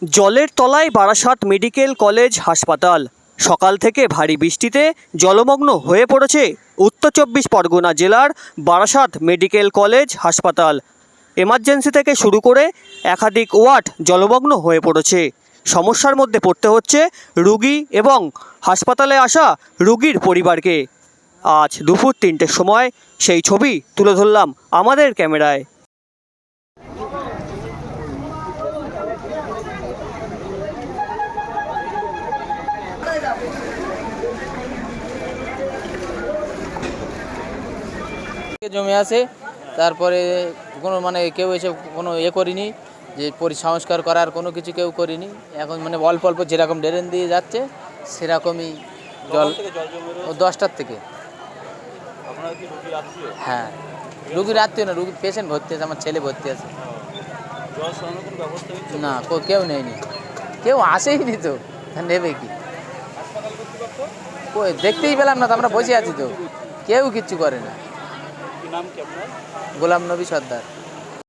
জলের তলায় Barasat medical college হাসপাতাল। সকাল থেকে ভারী বৃষ্টিতে জলমগ্ন হয়ে পড়েছে উত্তর চব্বিশ পরগনা জেলার বারাসাত মেডিকেল কলেজ হাসপাতাল। এমার্জেন্সি থেকে শুরু করে একাধিক ওয়ার্ড জলমগ্ন হয়ে পড়েছে। সমস্যার মধ্যে পড়তে হচ্ছে রোগী এবং হাসপাতালে আসা রোগীর পরিবারকে। আজ দুপুর 3টের সময় সেই ছবি তুলে ধরলাম আমাদের ক্যামেরায়। জমে আছে, তারপরে কোনো কেউ এসে কোনো করিনি, যে পরিসংস্কার করার কোনো কিছু কেউ করিনি। এখন অল্প অল্প যেরকম ড্রেন দিয়ে যাচ্ছে সেরকমই জল। 10টার থেকে। হ্যাঁ, রুগীর আত্মীয় না, রুগীর পেশেন্ট ভর্তি আছে, আমার ছেলে ভর্তি আছে। না, কেউ নেয়নি, কেউ আসেইনি তো, নেবে কি? দেখতেই পেলাম না তো, আমরা বসে আছি তো, কেউ কিচ্ছু করে না। গোলাম নবী সর্দার।